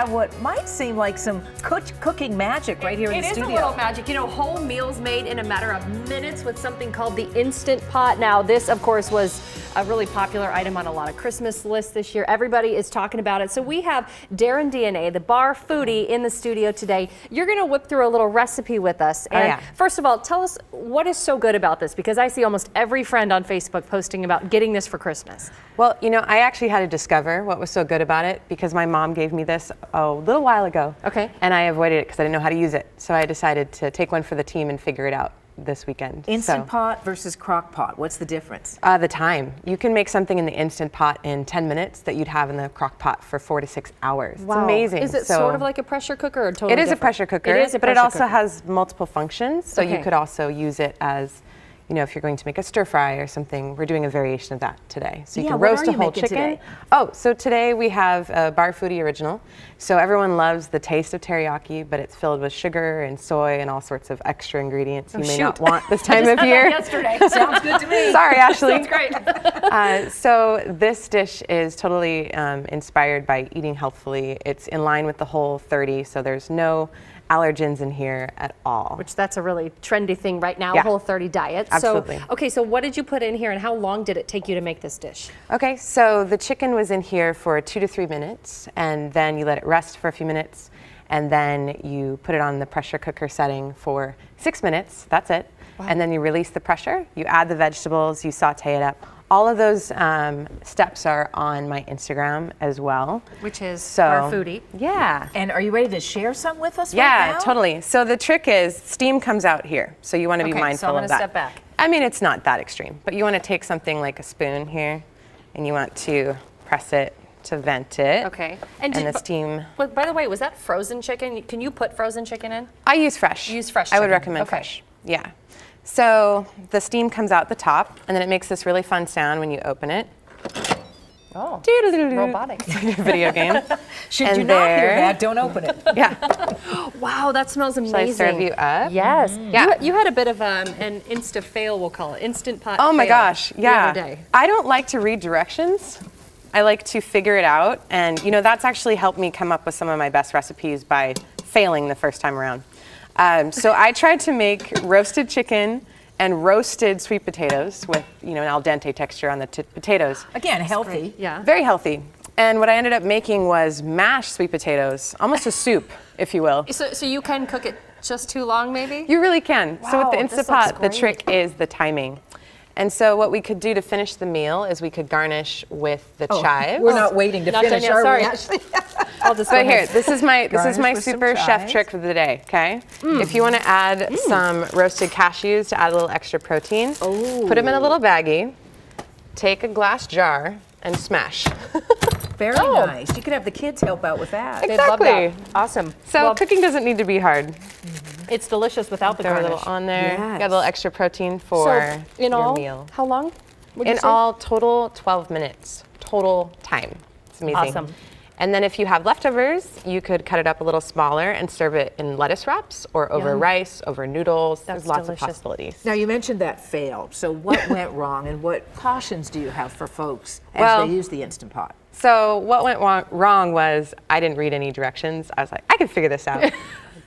have what might seem like some cooking magic right here in the studio. It is a little magic. You know, whole meals made in a matter of minutes with something called the Instant Pot. Now, this, of course, was a really popular item on a lot of Christmas lists this year. Everybody is talking about it. So we have Darren DNA, the bar foodie, in the studio today. You're going to whip through a little recipe with us. And first of all, tell us what is so good about this, because I see almost every friend on Facebook posting about getting this for Christmas. Well, you know, I actually had to discover what was so good about it because my mom gave me this a little while ago. Okay. And I avoided it because I didn't know how to use it. So I decided to take one for the team and figure it out this weekend. Instant Pot versus crock pot. What's the difference? The time. You can make something in the Instant Pot in 10 minutes that you'd have in the crock pot for 4 to 6 hours. Wow. It's amazing. Is it sort of like a pressure cooker or totally It is different? a pressure cooker, It is a but it pressure also cooker. has multiple functions. So you could also use it as, you know, if you're going to make a stir fry or something. We're doing a variation of that today. So you can roast a whole chicken. Today? Oh, so today we have a Bar Foodie Original. So everyone loves the taste of teriyaki, but it's filled with sugar and soy and all sorts of extra ingredients you may not want this time of year. Yesterday. Sounds good to me. Sorry, Ashley. That's great. So this dish is totally inspired by eating healthfully. It's in line with the Whole30, so there's no allergens in here at all. Which that's a really trendy thing right now, Yeah. Whole30 diet. Absolutely. So, okay, so what did you put in here and how long did it take you to make this dish? Okay, so the chicken was in here for 2 to 3 minutes, and then you let it rest for a few minutes, and then you put it on the pressure cooker setting for 6 minutes. That's it. Wow. And then you release the pressure, you add the vegetables, you saute it up. All of those steps are on my Instagram as well. Which is Bar Foodie. Yeah. And are you ready to share some with us right Yeah, now? totally. So the trick is steam comes out here. So you want to be mindful so I'm of gonna that. step back. I mean, it's not that extreme, but you want to take something like a spoon here and you want to press it to vent it. Okay. And the steam. But by the way, was that frozen chicken? Can you put frozen chicken in? I use fresh. You use fresh I would chicken. recommend Okay. fresh. Yeah. So the steam comes out the top and then it makes this really fun sound when you open it. Oh, Doo-doo-doo-doo. robotic. It's like a video game. Should And you not hear there- that, don't open it. Yeah. Wow, that smells amazing. Shall I serve you up? Yes. Yeah. You had a bit of an Insta fail, we'll call it. Instant Pot Oh my fail gosh, yeah. The other day. I don't like to read directions. I like to figure it out. And you know, that's actually helped me come up with some of my best recipes by failing the first time around. So I tried to make roasted chicken and roasted sweet potatoes with, you know, an al dente texture on the potatoes. Again, healthy. Yeah. Very healthy. And what I ended up making was mashed sweet potatoes, almost a soup, if you will. So you can cook it just too long, maybe? You really can. So with the Wow, Instant this looks Pot, the great. trick is the timing. And so what we could do to finish the meal is we could garnish with the chives. We're not waiting to Not done finish, yet, are sorry. we, Ashley? I'll just But go here, ahead. this is my Garnish with some super chef chives. trick for the day, okay? If you want to add some roasted cashews to add a little extra protein, put them in a little baggie, take a glass jar, and smash. Very nice. You could have the kids help out with that. They'd love Exactly. that. Awesome. So Well, cooking doesn't need to be hard. it's delicious without the Throw a garnish. little on there. Yes. Got a little extra protein for So in your all, meal. how long? would you In say? all, total 12 minutes. Total time. It's amazing. Awesome. And then if you have leftovers, you could cut it up a little smaller and serve it in lettuce wraps or over Yum. rice, over noodles. That's There's lots delicious. of possibilities. Now, you mentioned that failed. So what went wrong and what cautions do you have for folks as Well- they use the Instant Pot? So what went wrong was I didn't read any directions. I was like, I can figure this out.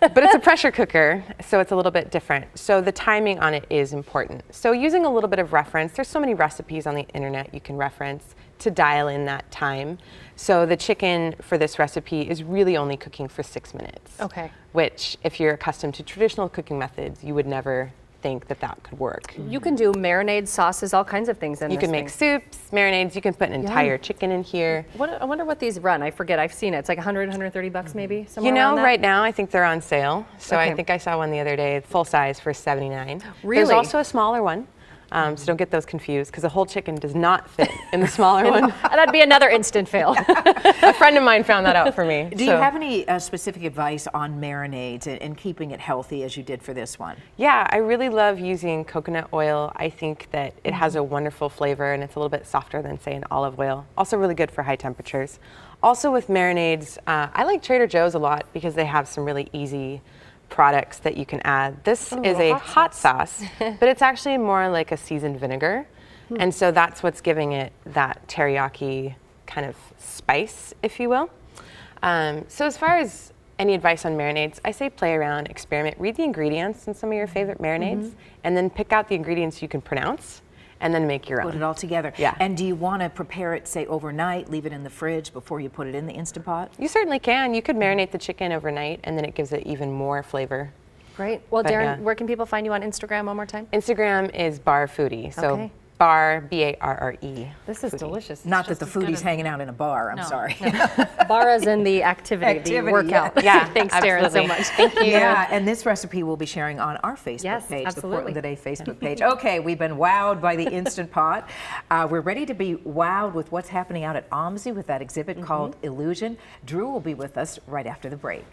But it's a pressure cooker, so it's a little bit different. So the timing on it is important. So using a little bit of reference, there's so many recipes on the internet you can reference to dial in that time. So the chicken for this recipe is really only cooking for 6 minutes. Okay. Which, if you're accustomed to traditional cooking methods, you would never think that that could work. You can do marinades, sauces, all kinds of things in You this can make thing. soups, marinades, you can put an entire chicken in here. I wonder what these run. I forget. I've seen it. It's like 100, 130 bucks maybe. Somewhere You know, around that. right now I think they're on sale. So Okay. I think I saw one the other day, full size for $79. Really? There's also a smaller one. So don't get those confused because a whole chicken does not fit in the smaller one. That'd be another instant fail. A friend of mine found that out for me. Do you have any specific advice on marinades and keeping it healthy as you did for this one? Yeah, I really love using coconut oil. I think that it has a wonderful flavor and it's a little bit softer than, say, an olive oil. Also really good for high temperatures. Also with marinades, I like Trader Joe's a lot because they have some really easy products that you can add. This is a hot sauce, but it's actually more like a seasoned vinegar. And so that's what's giving it that teriyaki kind of spice, if you will. So as far as any advice on marinades, I say play around, experiment, read the ingredients in some of your favorite marinades, and then pick out the ingredients you can pronounce, and then make your Put it own. all together. Yeah. And do you want to prepare it, say, overnight, leave it in the fridge before you put it in the Instant Pot? You certainly can. You could marinate the chicken overnight, and then it gives it even more flavor. Great. Well, But, Darren, yeah. where can people find you on Instagram one more time? Instagram is Bar Foodie, so Okay. Bar, B-A-R-R-E. This is delicious. Not that the foodie's hanging out in a bar, I'm sorry. Bar as in the activity, Activity, the workout. Yeah, Thanks, Darren, so absolutely. much. Thank you. Yeah, and this recipe we'll be sharing on our Facebook Yes, page, absolutely. the Portland Today Facebook page. Okay, we've been wowed by the Instant Pot. We're ready to be wowed with what's happening out at OMSI with that exhibit called Illusion. Drew will be with us right after the break.